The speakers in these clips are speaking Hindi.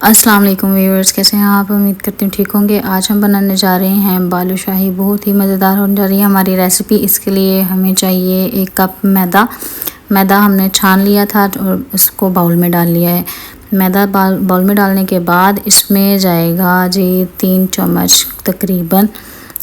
अस्सलाम वालेकुम व्यूअर्स, कैसे हैं आप? उम्मीद करती हूँ ठीक होंगे। आज हम बनाने जा रहे हैं बालूशाही। बहुत ही मज़ेदार होने जा रही है हमारी रेसिपी। इसके लिए हमें चाहिए 1 कप मैदा हमने छान लिया था और उसको बाउल में डाल लिया है। मैदा बाउल में डालने के बाद इसमें जाएगा जी 3 चम्मच तकरीबन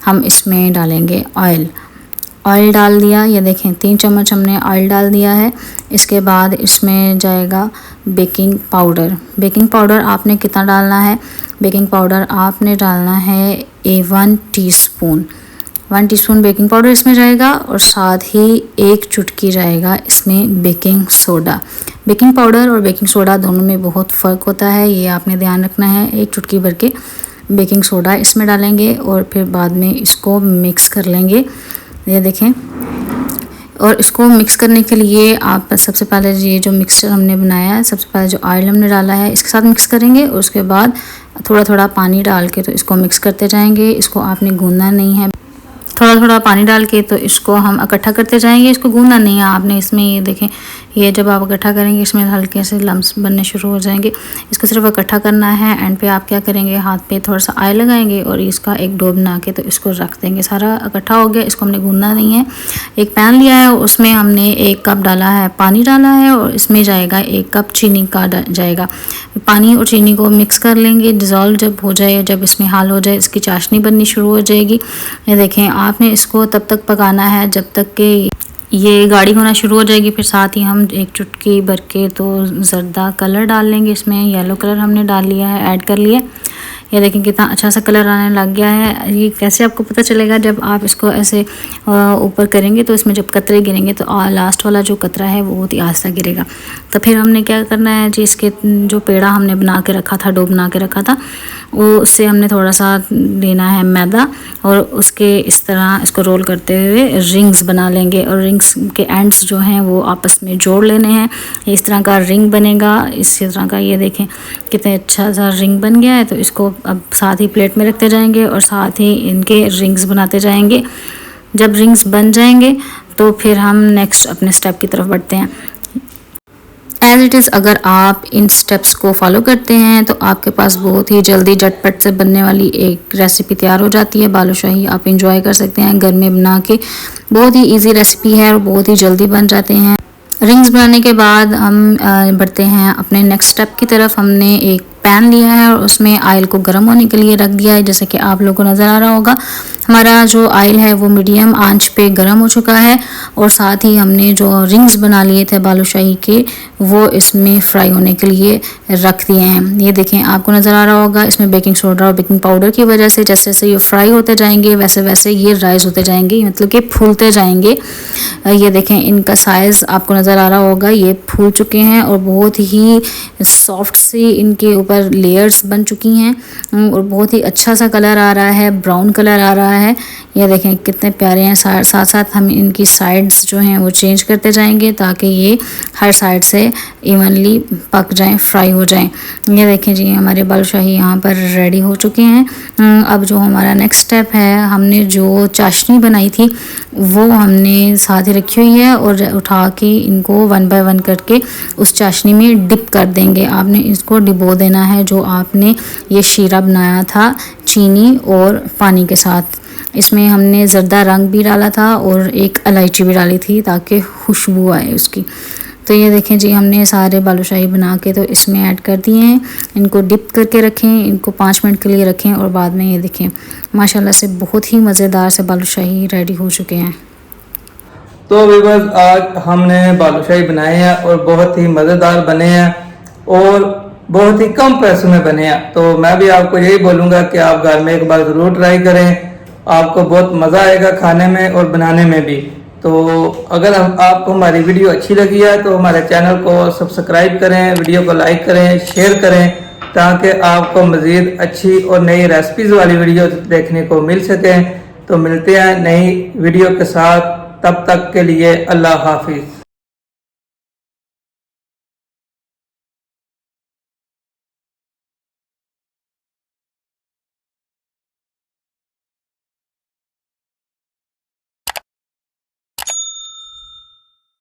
हम इसमें डालेंगे ऑयल डाल दिया। ये देखें 3 चम्मच हमने ऑयल डाल दिया है। इसके बाद इसमें जाएगा बेकिंग पाउडर आपने कितना डालना है? बेकिंग पाउडर आपने डालना है 1 टीस्पून। 1 टीस्पून बेकिंग पाउडर इसमें जाएगा और साथ ही 1 चुटकी जाएगा इसमें बेकिंग सोडा। बेकिंग पाउडर और बेकिंग सोडा दोनों में बहुत फ़र्क होता है, ये आपने ध्यान रखना है। 1 चुटकी भर के बेकिंग सोडा इसमें डालेंगे और फिर बाद में इसको मिक्स कर लेंगे। ये देखें, और इसको मिक्स करने के लिए आप सबसे पहले ये जो मिक्सचर हमने बनाया है, सबसे पहले जो ऑयल हमने डाला है इसके साथ मिक्स करेंगे और उसके बाद थोड़ा थोड़ा पानी डाल के तो इसको मिक्स करते जाएंगे। इसको आपने गूंदना नहीं है, थोड़ा थोड़ा पानी डाल के तो इसको हम इकट्ठा करते जाएंगे। इसको गूंदना नहीं है आपने। इसमें ये देखें, ये जब आप इकट्ठा करेंगे इसमें हल्के से लम्स बनने शुरू हो जाएंगे। इसको सिर्फ इकट्ठा करना है। एंड पे आप क्या करेंगे, हाथ पे थोड़ा सा ऑयल लगाएंगे और इसका एक डो बना के तो इसको रख देंगे। सारा इकट्ठा हो गया, इसको हमने गूंदना नहीं है। एक पैन लिया है, उसमें हमने 1 कप डाला है, पानी डाला है और इसमें जाएगा 1 कप चीनी का जाएगा। पानी और चीनी को मिक्स कर लेंगे। डिज़ोल्व जब हो जाए, जब इसमें हाल हो जाए, इसकी चाशनी बननी शुरू हो जाएगी। ये देखें, आपने इसको तब तक पकाना है जब तक कि ये गाढ़ी होना शुरू हो जाएगी। फिर साथ ही हम 1 चुटकी भर के तो ज़र्दा कलर डाल लेंगे। इसमें येलो कलर हमने डाल लिया है, ऐड कर लिया। ये देखें कितना अच्छा सा कलर आने लग गया है। ये कैसे आपको पता चलेगा? जब आप इसको ऐसे ऊपर करेंगे तो इसमें जब कतरे गिरेंगे तो लास्ट वाला जो कतरा है वो बहुत ही आहिस्ता गिरेगा। तो फिर हमने क्या करना है जी, इसके जो पेड़ा हमने बना के रखा था, डो बना के रखा था, वो उससे हमने थोड़ा सा लेना है मैदा और उसके इस तरह इसको रोल करते हुए रिंग्स बना लेंगे और रिंग्स के एंड्स जो हैं वो आपस में जोड़ लेने हैं। इस तरह का रिंग बनेगा, इसी तरह का। ये देखें कितने अच्छा सा रिंग बन गया है। तो इसको अब साथ ही प्लेट में रखते जाएंगे और साथ ही इनके रिंग्स बनाते जाएंगे। जब रिंग्स बन जाएंगे तो फिर हम नेक्स्ट अपने स्टेप की तरफ बढ़ते हैं। एज इट इज़, अगर आप इन स्टेप्स को फॉलो करते हैं तो आपके पास बहुत ही जल्दी झटपट से बनने वाली एक रेसिपी तैयार हो जाती है। बालूशाही आप इंजॉय कर सकते हैं घर में बना के। बहुत ही इजी रेसिपी है और बहुत ही जल्दी बन जाते हैं। रिंग्स बनाने के बाद हम बढ़ते हैं अपने नेक्स्ट स्टेप की तरफ। हमने एक पैन लिया है और उसमें ऑयल को गर्म होने के लिए रख दिया है। जैसे कि आप लोगों को नज़र आ रहा होगा, हमारा जो ऑयल है वो मीडियम आंच पे गर्म हो चुका है और साथ ही हमने जो रिंग्स बना लिए थे बालूशाही के वो इसमें फ्राई होने के लिए रख दिए हैं। ये देखें, आपको नज़र आ रहा होगा, इसमें बेकिंग सोडा और बेकिंग पाउडर की वजह से जैसे जैसे ये फ्राई होते जाएंगे वैसे वैसे ये राइज होते जाएंगे, मतलब कि फूलते जाएंगे। ये देखें, इनका साइज़ आपको नज़र आ रहा होगा, ये फूल चुके हैं और बहुत ही सॉफ्ट सी इनके ऊपर लेयर्स बन चुकी हैं और बहुत ही अच्छा सा कलर आ रहा है, ब्राउन कलर आ रहा है। ये देखें कितने प्यारे हैं। साथ साथ हम इनकी साइड्स जो हैं वो चेंज करते जाएंगे ताकि ये हर साइड से इवनली पक जाएं, फ्राई हो जाएं। ये देखें जी, हमारे बालूशाही यहाँ पर रेडी हो चुके हैं। अब जो हमारा नेक्स्ट स्टेप है, हमने जो चाशनी बनाई थी वो हमने साथ ही रखी हुई है और उठा के इनको 1 बाय 1 करके उस चाशनी में डिप कर देंगे। आपने इसको डिबो देना है जो आपने ये शीरा बनाया था चीनी और पानी के साथ। इसमें हमने ज़र्दा रंग भी डाला था और एक इलायची भी डाली थी ताकि खुशबू आए उसकी। तो ये देखें जी, हमने सारे बालूशाही बना के तो इसमें ऐड कर दिए हैं। इनको डिप करके रखें, इनको 5 मिनट के लिए रखें और बाद में ये देखें माशाल्लाह से बहुत ही मज़ेदार से बालूशाही रेडी हो चुके हैं। तो व्यूअर्स, आज हमने बालूशाही बनाए हैं और बहुत ही मज़ेदार बने हैं और बहुत ही कम पैसों में बने हैं। तो मैं भी आपको यही बोलूँगा कि आप घर में एक बार ज़रूर ट्राई करें, आपको बहुत मज़ा आएगा खाने में और बनाने में भी। तो अगर आपको हमारी वीडियो अच्छी लगी है तो हमारे चैनल को सब्सक्राइब करें, वीडियो को लाइक करें, शेयर करें ताकि आपको मज़ीद अच्छी और नई रेसिपीज़ वाली वीडियो देखने को मिल सकें। तो मिलते हैं नई वीडियो के साथ, तब तक के लिए अल्लाह हाफिज़।